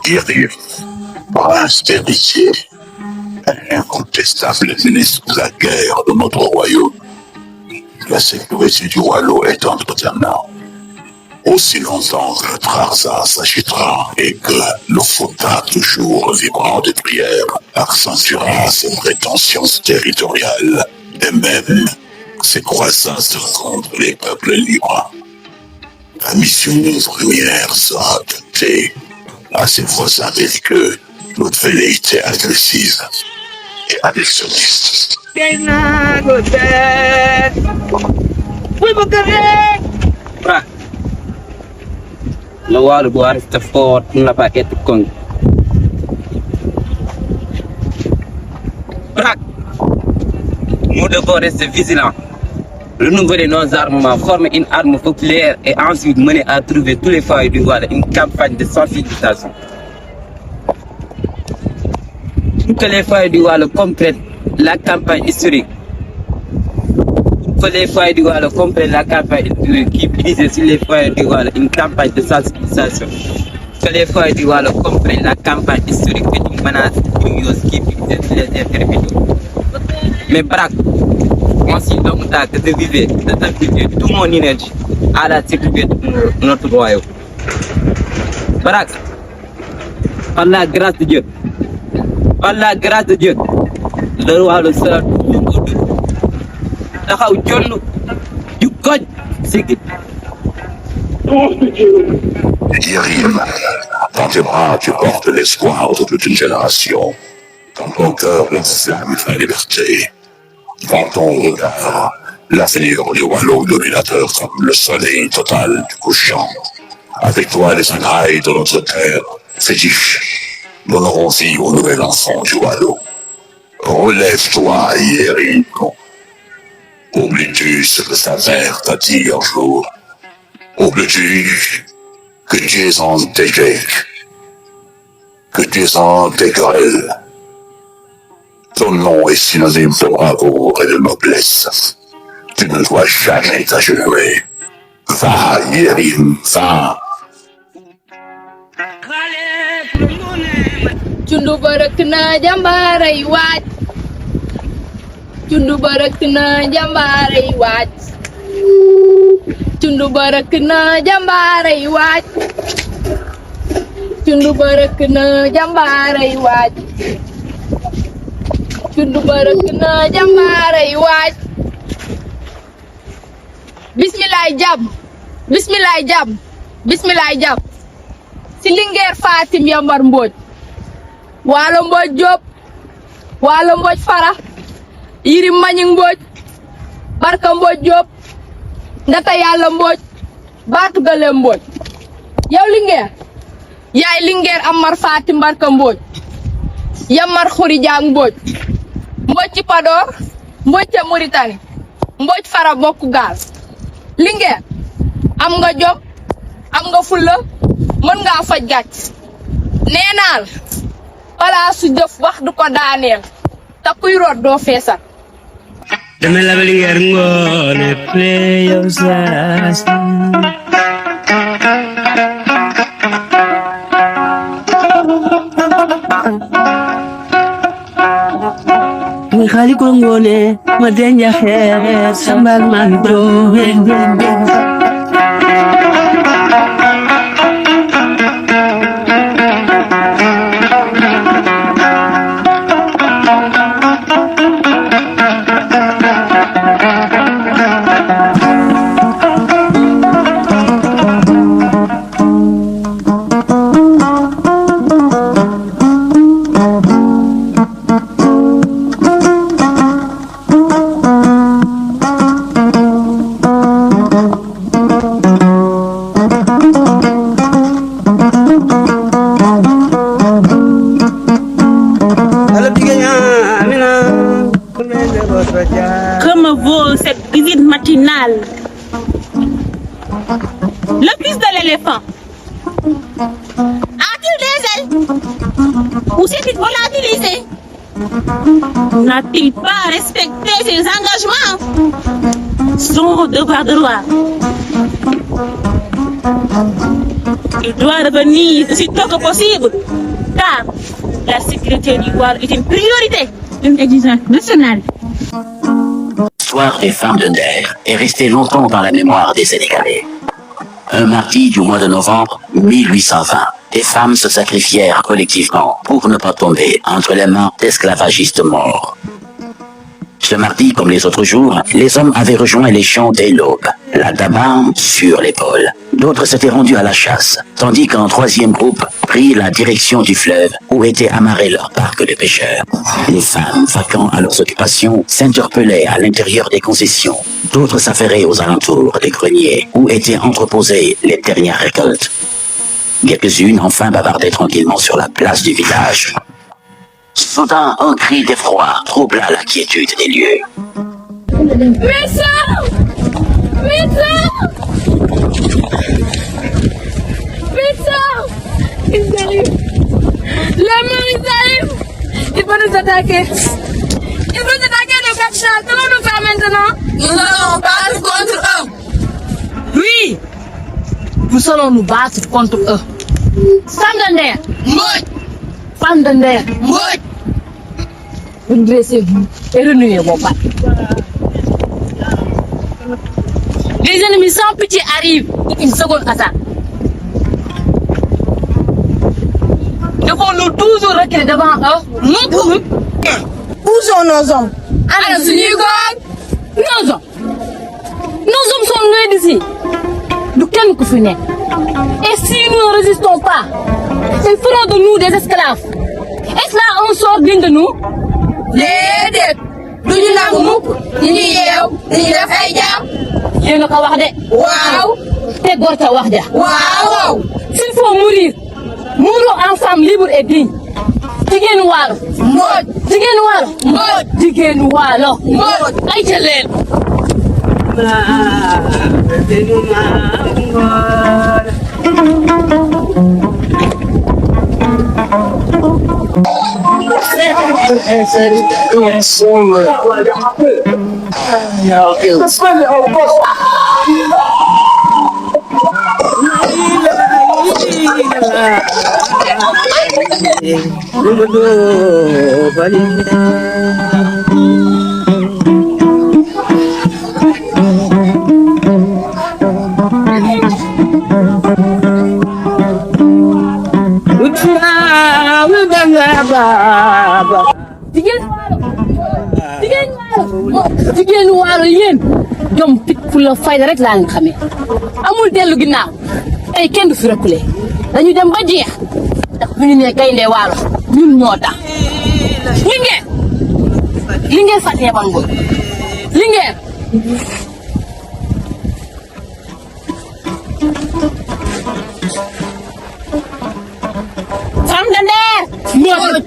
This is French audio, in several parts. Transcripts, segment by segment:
Guérir, prince d'héritier, incontestable ministre de la guerre de notre royaume. La sécurité du royaume est entre tes mains. Aussi longtemps que Trarza s'agitera et que le fauteuil toujours vibrant des prières accentuera ses prétentions territoriales et même ses croissances contre les peuples libres. La mission première sera adaptée à ses voisins belliqueux, notre velléité agressive et annexionniste. Le wall doit rester fort pour ne pas être con. Braque, nous devons rester vigilants. Renouveler nos armements, former une arme populaire et ensuite mener à trouver tous les foyers du Wall une campagne de sensibilisation. Pour que les foyers du Wall comprennent la campagne historique. Pour que les foyers du Wall comprennent la campagne historique qui brise sur les foyers du Wall une campagne de sensibilisation. Que les foyers du Wall comprennent la campagne historique et une menace qui brise sur les intermédiaires. Mais Braque, aussi longtemps que je vivais de sacrifier toute mon énergie à la sécurité de notre royaume. Braque, par la grâce de Dieu, le roi le sera toujours au-dessus. Taxaw jonn du goj siggi. Yérim, dans tes bras tu portes l'espoir de toute une génération. Dans ton cœur la flamme de la liberté. Dans ton regard, l'avenir du royaume dominateur comme le soleil total du couchant. Avec toi les entrailles de notre terre fétiche. Donnerons vie au nouvel enfant du royaume. Relève-toi, Yérim. Oublies-tu ce que sa mère t'a dit un jour? Oublies-tu que tu es en échec, que tu es en querelle? Ton nom est synonyme de bravoure et de noblesse. Tu ne dois jamais t'agenouiller. Va, Yérim, va. Cundu barak na jambaray waaj. Cundu barak na jambaray waaj. Cundu barak na jambaray waaj. Cundu barak na jambaray waaj. Cundu barak na jambaray waaj. Bismillah jàmm. Bismillah jàmm. Bismillah jàmm. Si Linguère Fatim Yambar Mbodj. Waalo Mbodj Diop. Waalo Mbodj Fara. Yirim Mañing Mbodj. Barka Mbodj Diop. Ndata Yàlla Mbodj. Baatu Gale Mbodj. Yow Linguère. Yaay Linguère Amar Fatim Barka Mbodj. Yamar Khoury Diang Mbodj. Mbodj ci Podor. Mbodj ca Mauritanie. Mbodj Fara bokku gaal. Linguère. Am nga jom. Am nga fulla. Mën nga faj gàcc. Nee naa la. Palaasu jëf wax du ko daaneel. Te kuy root doo feesal. Deme la Linguère ngoone play yow saas. Mi xali ko ngoone ma denja xeer sambal man do. Que me vaut cette visite matinale? Le fils de l'éléphant a-t-il des ailes? Ou s'est-il volatilisé? N'a-t-il pas respecté ses engagements? Son devoir de roi. Il doit revenir aussi tôt que possible, car la sécurité du roi est une priorité, une exigence nationale. L'histoire des femmes de Nder est restée longtemps dans la mémoire des Sénégalais. Un mardi du mois de novembre 1820, des femmes se sacrifièrent collectivement pour ne pas tomber entre les mains d'esclavagistes morts. Ce mardi, comme les autres jours, les hommes avaient rejoint les champs dès l'aube, la daban sur l'épaule. D'autres s'étaient rendus à la chasse, tandis qu'un troisième groupe prit la direction du fleuve où était amarré leur barque de pêcheurs. Les femmes, vaquant à leurs occupations, s'interpellaient à l'intérieur des concessions. D'autres s'affairaient aux alentours des greniers où étaient entreposées les dernières récoltes. Quelques-unes enfin bavardaient tranquillement sur la place du village. Soudain, un cri d'effroi troubla la quiétude des lieux. Mes sœurs! Mes sœurs! Mes sœurs! Ils arrivent! Les morts, ils arrivent! Ils vont nous attaquer! Ils vont nous attaquer le capitale! Comment nous faire maintenant? Nous allons battre contre eux! Oui! Nous allons nous battre contre eux! Femme de Nder! Mouille! Femme de Nder! Mouille! Redressez-vous et renouez vos pattes. Les ennemis sans pitié arrivent pour une seconde attaque. Devons-nous toujours reculer devant eux? Non. Où sont nos hommes? Alors, nos hommes. Nos hommes sont loin d'ici. De quel nous finir? Et si nous ne résistons pas, ils feront de nous des esclaves. Est-ce là un sort digne de nous? Déedéet duñu nangu mukk ñu ñuy yeew ñu def ay jaam. Yéen a ko wax de. Waaw. Te góor ca wax ja. Waaw. S'il faut mourir, mourons en femme libre et digne. Jigéenu Waalo. Mbooj. Jigéenu Waalo. Mbooj. Jigéenu Waalo. Mbooj. Ay ca leen. Jigéenu Waalo yéen jom fit fu la fayda rek laa nga xamee amul dellu ginnaaw tey kenn du fi reculé dañu dem ba jeex ndax bu ñu nee gaynde Waalo ñun ñoo tax Linguère fàttee ban boy Linguère femme de Nder Mbodj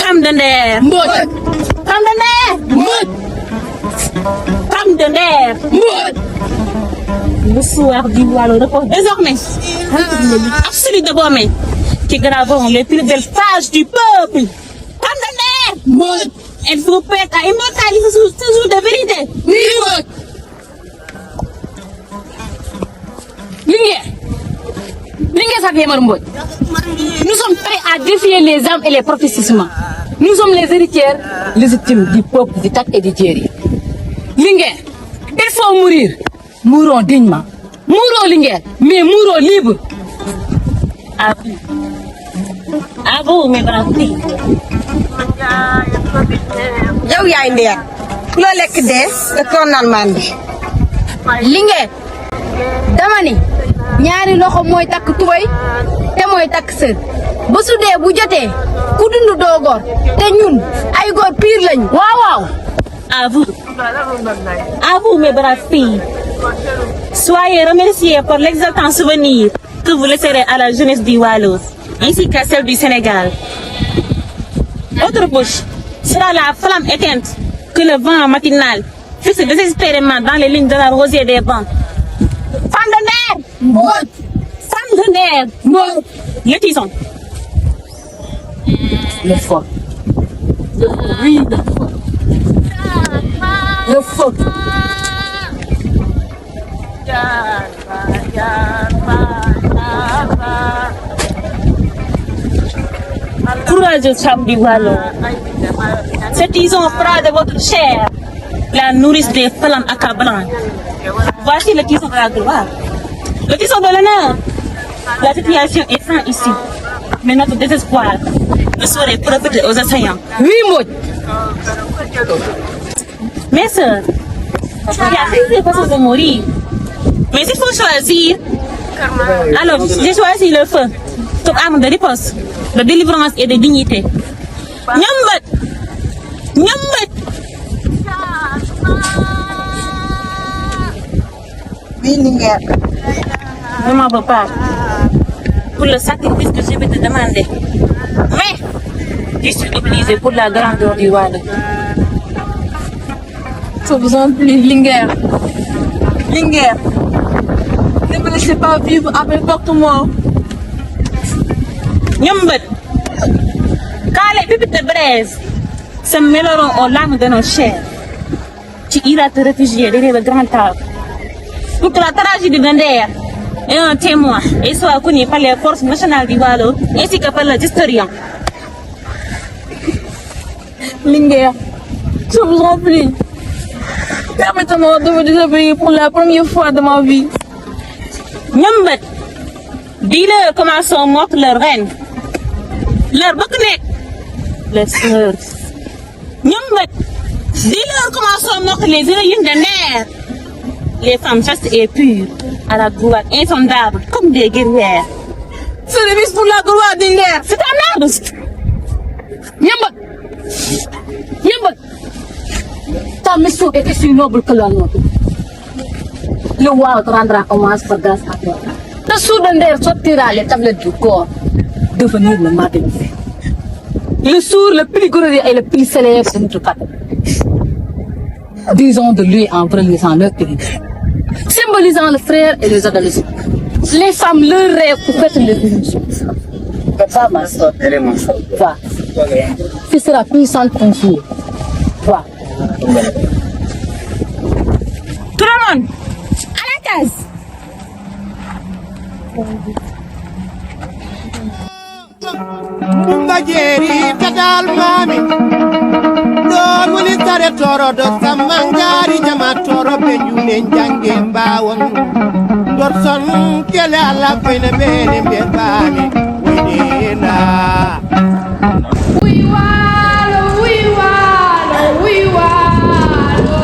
femme de Nder Mbodj femme de Nder Mbodj femme de Nder Mbodj. Le soir du Waalo repose désormais absolu de Bomé qui gravons les plus belles pages du peuple. Femme de Nder Mbodj. Elle vous prête à immortaliser ce jour de vérité. Mbodj. Linguère Fatou Mbodj. Nous sommes prêts à défier les âmes et les prophétissements. Nous sommes les héritières légitimes du peuple du Tak et du Djeri. Linguère, il faut mourir. Mourons dignement. Mourons Linguère, mais mourons libres. À vous, mes braves filles. yow yaay Nder ku la lekk dee te toon naan maan bi. Linguère dama ni ñaari loxo mooy takk tubay te mooy takk sër ba su dee bu jotee ku dund doo góor te ñun ay góor pire lañu. waaw. À vous, mes braves filles. Soyez remerciés pour l'exaltant souvenir que vous laisserez à la jeunesse du Waalo, ainsi qu'à celle du Sénégal. Votre bouche sera la flamme éteinte que le vent matinal fixe désespérément dans les lignes de la rosière des vents. Femme de nerf! Femme de nerf! Le tison. Le fort. Oui, le fort. Le fort. Courageuse femme du Waalo. Ce tison fera de votre chair la nourrice des flammes accablantes. Voici le tison de la gloire. Le tison de l'honneur. La situation est sans ici. Mais notre désespoir ne saurait profiter aux assaillants. Oui, Maud. Mes sœurs, il y a plusieurs façons de mourir. Mais il faut choisir. Alors, j'ai choisi le feu comme arme de riposte, de délivrance et de dignité. Nyambat! Nyambat! Oui, Linguère. Ne m'en veux pas pour le sacrifice que je vais te demander. Mais, je suis obligée pour la grandeur du Waalo. Je vous en prie, Linguère. Linguère. Ne me laissez pas vivre avec porte-moi. Nyambat! Quand les pépites de braise se mêleront aux larmes de nos chairs, tu iras te réfugier derrière le grand arbre. Pour que la tragédie de Nder ait un témoin et soit connue par les forces nationales du Waalo ainsi que par les historiens. Linguère, je vous en prie. Permettez-moi de vous désobéir pour la première fois de ma vie. Nyambat! Dis-leur comment sont mortes leurs reines, leurs boknek, leurs sœurs. Nyambat! Dis-leur comment sont mortes les héroïnes de Nder, les femmes chastes et pures, à la gloire insondable comme des guerrières. Service pour la gloire d'Inguère. C'est un ordre! Nyambat. Ta mission est aussi noble que la nôtre. Le Waalo te rendra hommage par grâce à toi. Le sourd de Nder sortira les tablettes du corps, devenir le matin. Le sourd le plus glorieux et le plus célèbre de notre patrie. Disons de lui en brandissant leur pays, symbolisant le frère et les adolescents. Les femmes leur rêvent pour faire les révolutions. Va, ma soeur, va. Tu seras puissante un jour. Va. Tout le monde, à la case! Mbajeri tadal mami don woni tare toro do samangari jama toro be june jange mbawon dor son kele ala koyne bene be bami winina We Waalo, we Waalo, we Waalo.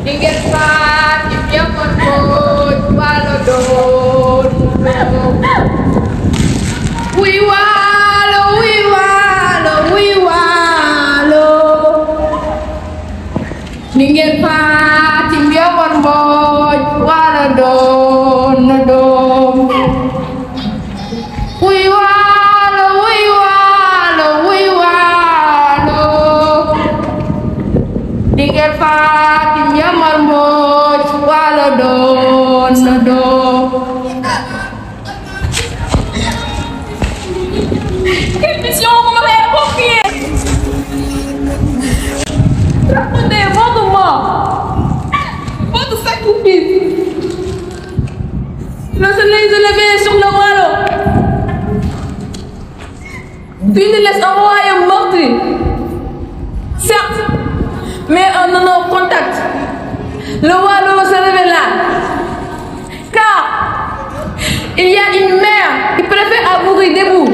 Linguère Fatim Yambar Mbodj, Waalo doon. We Waalo, we Waalo, we Waalo. Linguère Fatim Yambar Mbodj, Waalo doon. We Waalo, we Waalo, we Waalo. Linguère Fatim Yambar Mbodj, Waalo doon. Quelle mission vous m'avez confiée? Répondez votre mort, votre sacrifice. Le soleil se lever sur le Waalo. Puis nous laisse un royaume meurtri. Certes, mais en nos contact, le Waalo se révéla. Car il y a une mère qui préfère mourir debout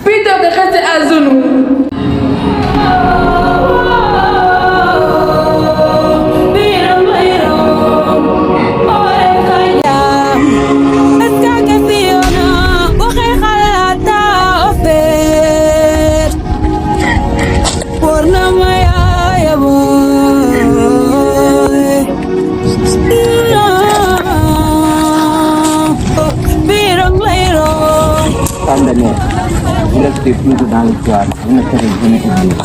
plutôt que rester à genoux. Femme de Nder, vous restez plus dans l'histoire, vous ne serez jamais oubliés.